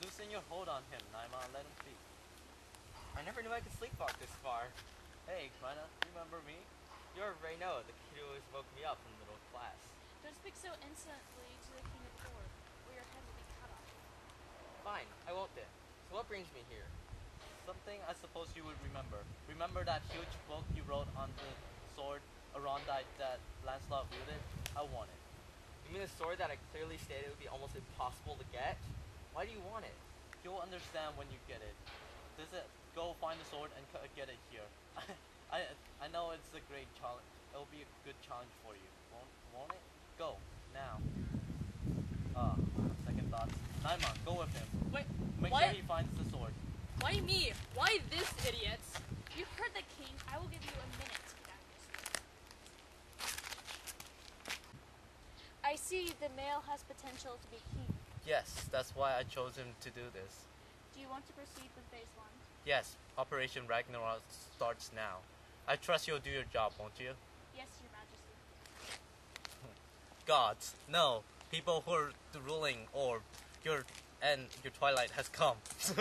loosen your hold on him, Naima, and let him speak. I never knew I could sleepwalk this far. Hey, Raina, remember me? You're Reno, the kid who always woke me up in the middle of class. Don't speak so insolently to the king of Thor, or your head will be cut off. Fine, I won't then. So what brings me here? Something I suppose you would remember. Remember that huge book you wrote on the sword Arondite that Lancelot wielded? I want it. You mean the sword that I clearly stated would be almost impossible to get? Why do you want it? You'll understand when you get it. Go find the sword and get it here. I know it's a great challenge. It'll be a good challenge for you. Won't it? Go now. Second thoughts. Naima, go with him. Wait, Make what? sure he finds the sword. Why me? Why this idiot? You heard the king. I will give you a minute to get this. I see the male has potential to be king. Yes, that's why I chose him to do this. Do you want to proceed with phase 1? Yes, Operation Ragnarok starts now. I trust you'll do your job, won't you? Yes, your majesty. Gods, no. People who are ruling or your twilight has come. So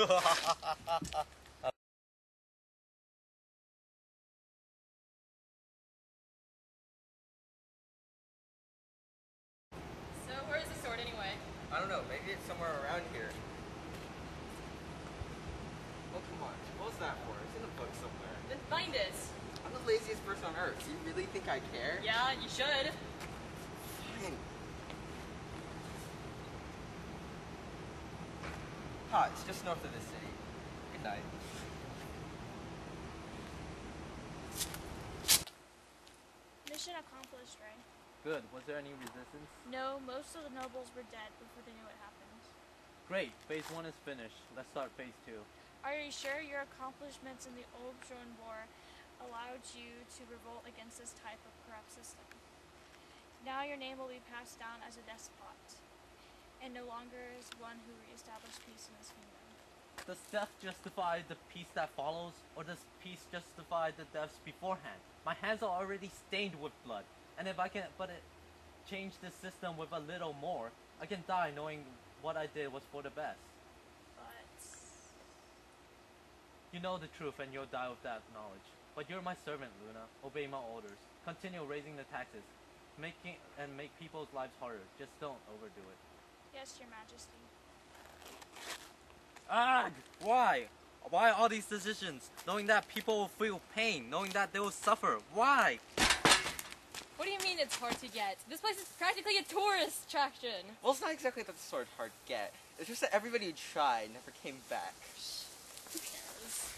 where is the sword anyway? I don't know, maybe it's somewhere around here. Oh, come on. What was that for? It's in a book somewhere. Then find it. I'm the laziest person on earth. Do you really think I care? Yeah, you should. Fine. Ha, it's just north of the city. Good night. Mission accomplished, Ray. Good. Was there any resistance? No, most of the nobles were dead before they knew what happened. Great. Phase 1 is finished. Let's start phase 2. Are you sure your accomplishments in the Old Drone War allowed you to revolt against this type of corrupt system? Now your name will be passed down as a despot, and no longer as one who reestablished peace in this kingdom. Does death justify the peace that follows, or does peace justify the deaths beforehand? My hands are already stained with blood, and if I can change this system with a little more, I can die knowing what I did was for the best. But You know the truth and you'll die with that knowledge. But you're my servant, Luna. Obey my orders. Continue raising the taxes. Make people's lives harder. Just don't overdo it. yes, your majesty. Ugh! Why? Why all these decisions? Knowing that people will feel pain. Knowing that they will suffer. Why? What do you mean it's hard to get? This place is practically a tourist attraction. Well, it's not exactly that the sword's hard to get. It's just that everybody who tried never came back. Who cares?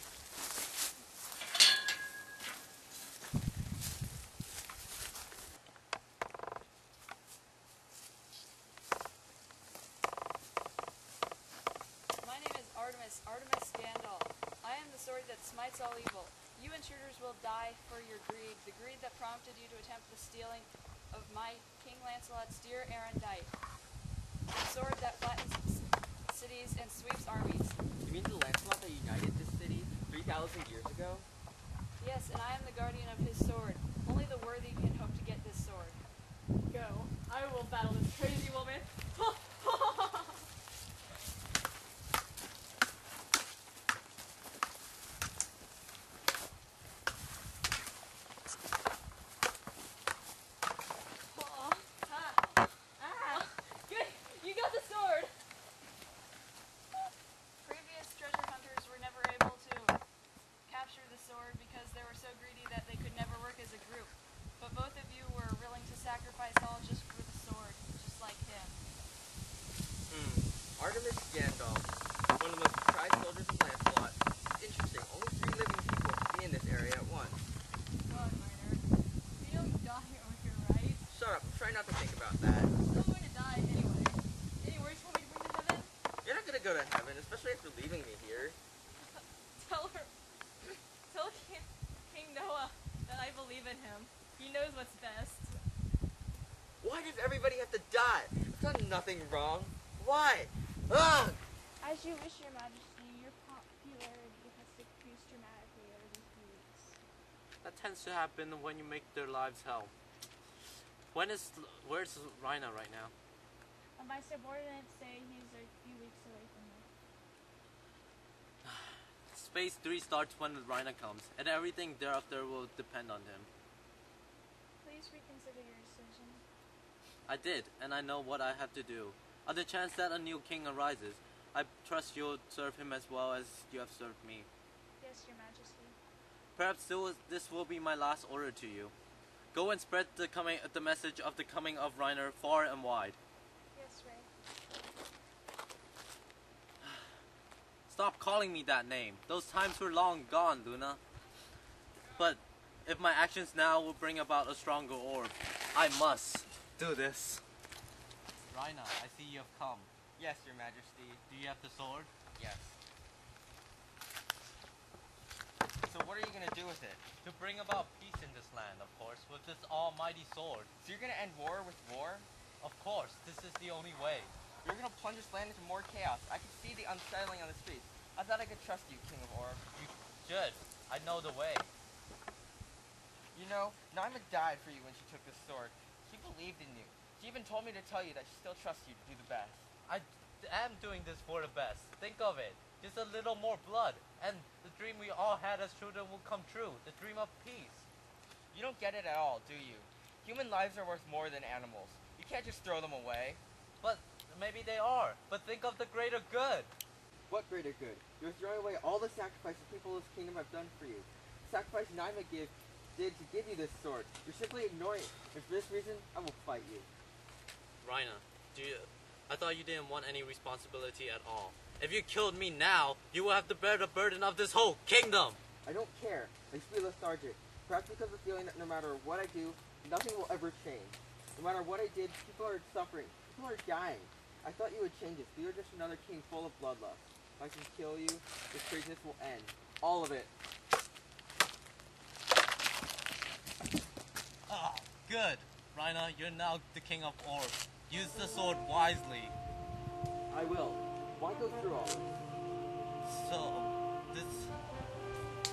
My name is Artemis Scandal. I am the sword that smites all evil. You intruders will die for your greed, the greed that prompted you to attempt the stealing of my King Lancelot's dear Arondite. The sword that flattens cities and sweeps armies. You mean the Lancelot that united this city 3,000 years ago? Yes, and I am the guardian of his sword. Only the worthy can hope to get this sword. Go. I will battle this crazy woman. You got the sword! Previous treasure hunters were never able to capture the sword because they were so greedy that they could never work as a group. But both of you were willing to sacrifice all just for the sword, just like him. Artemis Gandalf, one of the most prized soldiers of Lancelot. Interesting, only 3 living people can be in this area at once. God, Miner. You don't die over here, right? Shut up, try not to think about that. Still going to die anyway. Any words for me to bring to heaven? You're not gonna go to heaven, especially after leaving me here. Tell King Noah that I believe in him. He knows what's best. Why does everybody have to die? I've done nothing wrong. Why? Ugh! As you wish, your majesty, your popularity has decreased dramatically over these few weeks. That tends to happen when you make their lives hell. Where's Raina right now? My subordinates say he's a few weeks away from me. Phase 3 starts when Rhina comes, and everything thereafter will depend on him. Please reconsider your decision. I did, and I know what I have to do. On the chance that a new king arises, I trust you'll serve him as well as you have served me. Yes, Your Majesty. Perhaps this will be my last order to you. Go and spread the message of the coming of Reiner far and wide. Yes, Ray. Stop calling me that name. Those times were long gone, Luna. But if my actions now will bring about a stronger orb, I must do this. Reiner, I see you have come. Yes, Your Majesty. Do you have the sword? Yes. So what are you gonna do with it? To bring about peace in this land, of course, with this almighty sword. So you're gonna end war with war? Of course, this is the only way. You're gonna plunge this land into more chaos. I can see the unsettling on the streets. I thought I could trust you, King of Orb. You should. I know the way. You know, Naima died for you when she took this sword. She believed in you. She even told me to tell you that she still trusts you to do the best. I am doing this for the best. Think of it. Just a little more blood, and the dream we all had as children will come true. The dream of peace. You don't get it at all, do you? Human lives are worth more than animals. You can't just throw them away. But maybe they are. But think of the greater good. What greater good? You're throwing away all the sacrifices people of this kingdom have done for you. The sacrifice Naima did to give you this sword. You're simply ignoring it. And for this reason, I will fight you. Reiner, I thought you didn't want any responsibility at all. If you killed me now, you will have to bear the burden of this whole kingdom. I don't care. I just feel lethargic. Perhaps because of the feeling that no matter what I do, nothing will ever change. No matter what I did, people are suffering. People are dying. I thought you would change this, but you're just another king full of bloodlust. If I can kill you, this craziness will end. All of it. Ah, good. Reiner, you're now the king of Orb. Use the sword wisely. I will. Why go through all this? So,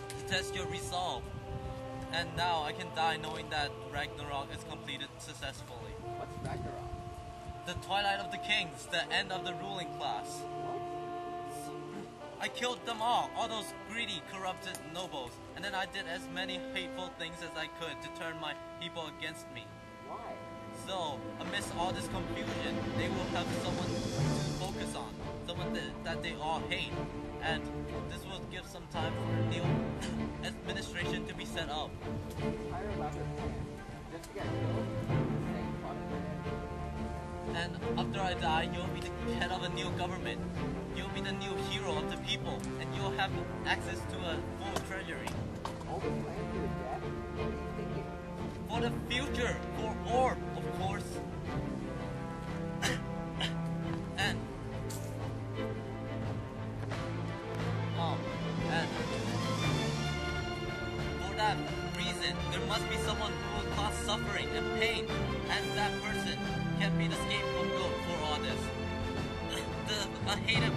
to test your resolve. And now I can die knowing that Ragnarok is completed successfully. What's Ragnarok? The twilight of the kings, the end of the ruling class. What? I killed them all those greedy, corrupted nobles, and then I did as many hateful things as I could to turn my people against me. Why? So, amidst all this confusion, they will have someone to focus on, someone that they all hate, and this will give some time for the administration to be set up. Hire elaborate plan. Just to get killed. Same fun. And after I die, you'll be the head of a new government. You'll be the new hero of the people, and you'll have access to a full treasury. All this plan for your death? What are you thinking? For the future, for Orb, of course. and for that reason, there must be someone who will cause suffering and pain, and that person can be the scapegoat for all this. A hated